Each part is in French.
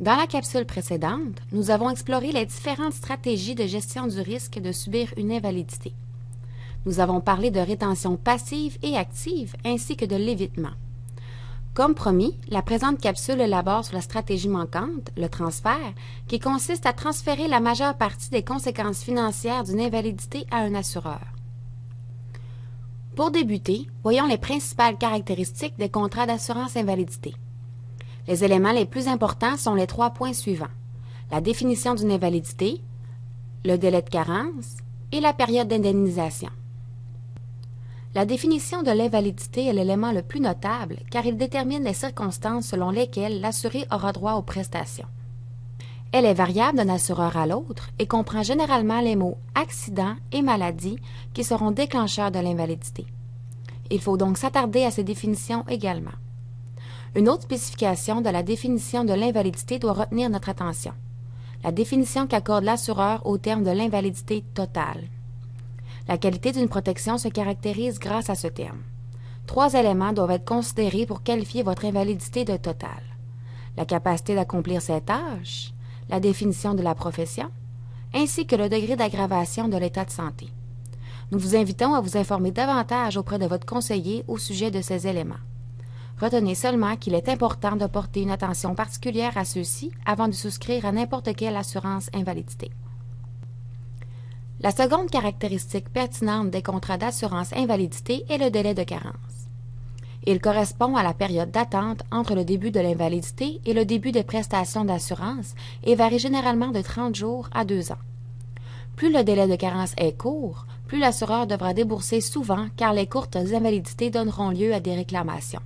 Dans la capsule précédente, nous avons exploré les différentes stratégies de gestion du risque de subir une invalidité. Nous avons parlé de rétention passive et active ainsi que de l'évitement. Comme promis, la présente capsule élabore sur la stratégie manquante, le transfert, qui consiste à transférer la majeure partie des conséquences financières d'une invalidité à un assureur. Pour débuter, voyons les principales caractéristiques des contrats d'assurance invalidité. Les éléments les plus importants sont les 3 points suivants: la définition d'une invalidité, le délai de carence et la période d'indemnisation. La définition de l'invalidité est l'élément le plus notable car il détermine les circonstances selon lesquelles l'assuré aura droit aux prestations. Elle est variable d'un assureur à l'autre et comprend généralement les mots accident et maladie qui seront déclencheurs de l'invalidité. Il faut donc s'attarder à ces définitions également. Une autre spécification de la définition de l'invalidité doit retenir notre attention: la définition qu'accorde l'assureur au terme de l'invalidité totale. La qualité d'une protection se caractérise grâce à ce terme. 3 éléments doivent être considérés pour qualifier votre invalidité de totale: la capacité d'accomplir ses tâches, la définition de la profession, ainsi que le degré d'aggravation de l'état de santé. Nous vous invitons à vous informer davantage auprès de votre conseiller au sujet de ces éléments. Retenez seulement qu'il est important de porter une attention particulière à ceux-ci avant de souscrire à n'importe quelle assurance invalidité. La seconde caractéristique pertinente des contrats d'assurance invalidité est le délai de carence. Il correspond à la période d'attente entre le début de l'invalidité et le début des prestations d'assurance et varie généralement de 30 jours à 2 ans. Plus le délai de carence est court, plus l'assureur devra débourser souvent car les courtes invalidités donneront lieu à des réclamations.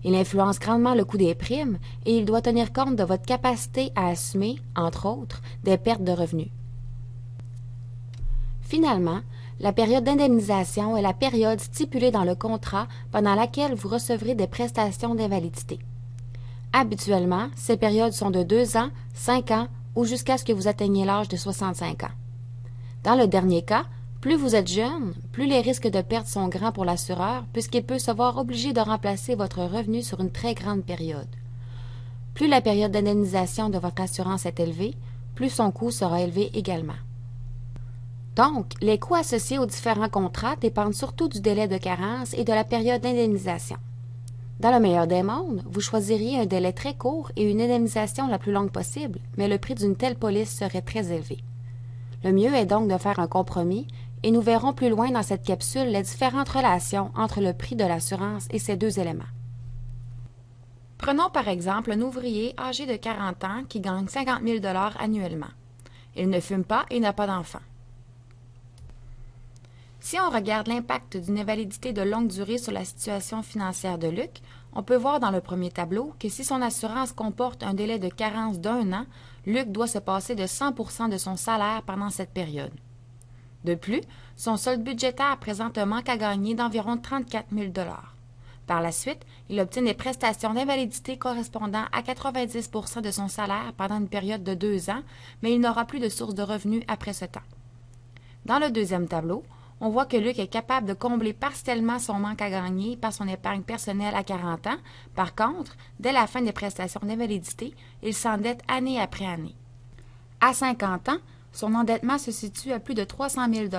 Il influence grandement le coût des primes et il doit tenir compte de votre capacité à assumer, entre autres, des pertes de revenus. Finalement, la période d'indemnisation est la période stipulée dans le contrat pendant laquelle vous recevrez des prestations d'invalidité. Habituellement, ces périodes sont de 2 ans, 5 ans ou jusqu'à ce que vous atteigniez l'âge de 65 ans. Dans le dernier cas, plus vous êtes jeune, plus les risques de perte sont grands pour l'assureur puisqu'il peut se voir obligé de remplacer votre revenu sur une très grande période. Plus la période d'indemnisation de votre assurance est élevée, plus son coût sera élevé également. Donc, les coûts associés aux différents contrats dépendent surtout du délai de carence et de la période d'indemnisation. Dans le meilleur des mondes, vous choisiriez un délai très court et une indemnisation la plus longue possible, mais le prix d'une telle police serait très élevé. Le mieux est donc de faire un compromis et nous verrons plus loin dans cette capsule les différentes relations entre le prix de l'assurance et ces 2 éléments. Prenons par exemple un ouvrier âgé de 40 ans qui gagne 50 000 $ annuellement. Il ne fume pas et n'a pas d'enfant. Si on regarde l'impact d'une invalidité de longue durée sur la situation financière de Luc, on peut voir dans le premier tableau que si son assurance comporte un délai de carence d'1 an, Luc doit se passer de 100% de son salaire pendant cette période. De plus, son solde budgétaire présente un manque à gagner d'environ 34 000 $. Par la suite, il obtient des prestations d'invalidité correspondant à 90% de son salaire pendant une période de 2 ans, mais il n'aura plus de source de revenus après ce temps. Dans le deuxième tableau, on voit que Luc est capable de combler partiellement son manque à gagner par son épargne personnelle à 40 ans. Par contre, dès la fin des prestations d'invalidité, il s'endette année après année. À 50 ans, son endettement se situe à plus de 300 000 $.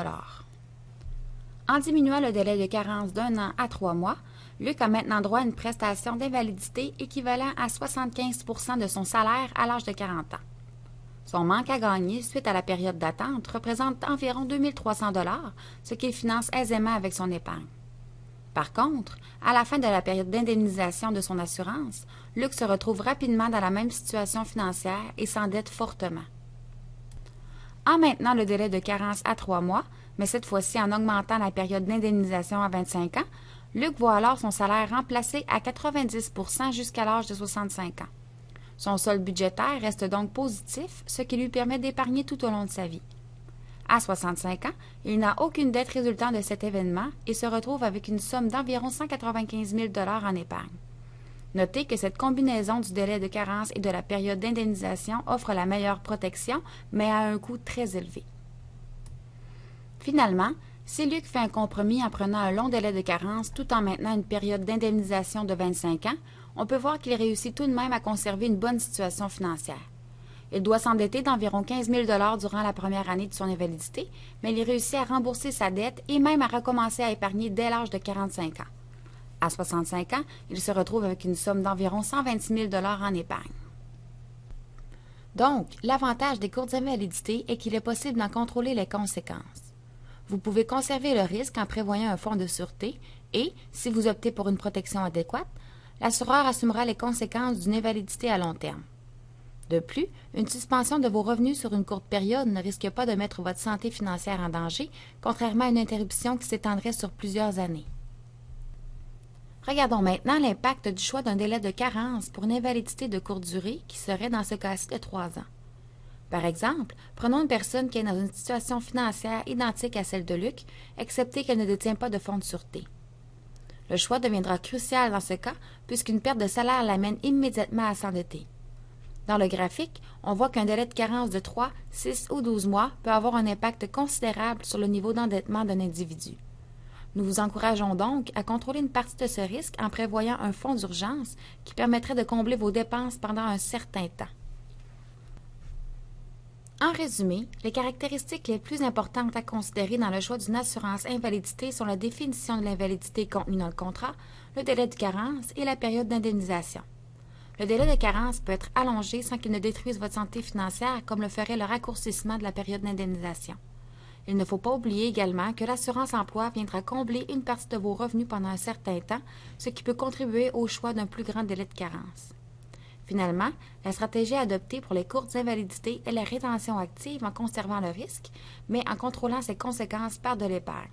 En diminuant le délai de carence d'1 an à 3 mois, Luc a maintenant droit à une prestation d'invalidité équivalent à 75% de son salaire à l'âge de 40 ans. Son manque à gagner suite à la période d'attente représente environ 2 300 $, ce qu'il finance aisément avec son épargne. Par contre, à la fin de la période d'indemnisation de son assurance, Luc se retrouve rapidement dans la même situation financière et s'endette fortement. En maintenant le délai de carence à 3 mois, mais cette fois-ci en augmentant la période d'indemnisation à 25 ans, Luc voit alors son salaire remplacé à 90% jusqu'à l'âge de 65 ans. Son solde budgétaire reste donc positif, ce qui lui permet d'épargner tout au long de sa vie. À 65 ans, il n'a aucune dette résultant de cet événement et se retrouve avec une somme d'environ 195 000 $ en épargne. Notez que cette combinaison du délai de carence et de la période d'indemnisation offre la meilleure protection, mais à un coût très élevé. Finalement, si Luc fait un compromis en prenant un long délai de carence tout en maintenant une période d'indemnisation de 25 ans, on peut voir qu'il réussit tout de même à conserver une bonne situation financière. Il doit s'endetter d'environ 15 000 durant la première année de son invalidité, mais il réussit à rembourser sa dette et même à recommencer à épargner dès l'âge de 45 ans. À 65 ans, il se retrouve avec une somme d'environ 126 000 en épargne. Donc, l'avantage des courtes invalidités est qu'il est possible d'en contrôler les conséquences. Vous pouvez conserver le risque en prévoyant un fonds de sûreté et, si vous optez pour une protection adéquate, l'assureur assumera les conséquences d'une invalidité à long terme. De plus, une suspension de vos revenus sur une courte période ne risque pas de mettre votre santé financière en danger, contrairement à une interruption qui s'étendrait sur plusieurs années. Regardons maintenant l'impact du choix d'un délai de carence pour une invalidité de courte durée qui serait dans ce cas-ci de 3 ans. Par exemple, prenons une personne qui est dans une situation financière identique à celle de Luc, excepté qu'elle ne détient pas de fonds de sûreté. Le choix deviendra crucial dans ce cas, puisqu'une perte de salaire l'amène immédiatement à s'endetter. Dans le graphique, on voit qu'un délai de carence de 3, 6 ou 12 mois peut avoir un impact considérable sur le niveau d'endettement d'un individu. Nous vous encourageons donc à contrôler une partie de ce risque en prévoyant un fonds d'urgence qui permettrait de combler vos dépenses pendant un certain temps. En résumé, les caractéristiques les plus importantes à considérer dans le choix d'une assurance invalidité sont la définition de l'invalidité contenue dans le contrat, le délai de carence et la période d'indemnisation. Le délai de carence peut être allongé sans qu'il ne détruise votre santé financière comme le ferait le raccourcissement de la période d'indemnisation. Il ne faut pas oublier également que l'assurance emploi viendra combler une partie de vos revenus pendant un certain temps, ce qui peut contribuer au choix d'un plus grand délai de carence. Finalement, la stratégie adoptée pour les courtes invalidités est la rétention active en conservant le risque, mais en contrôlant ses conséquences par de l'épargne.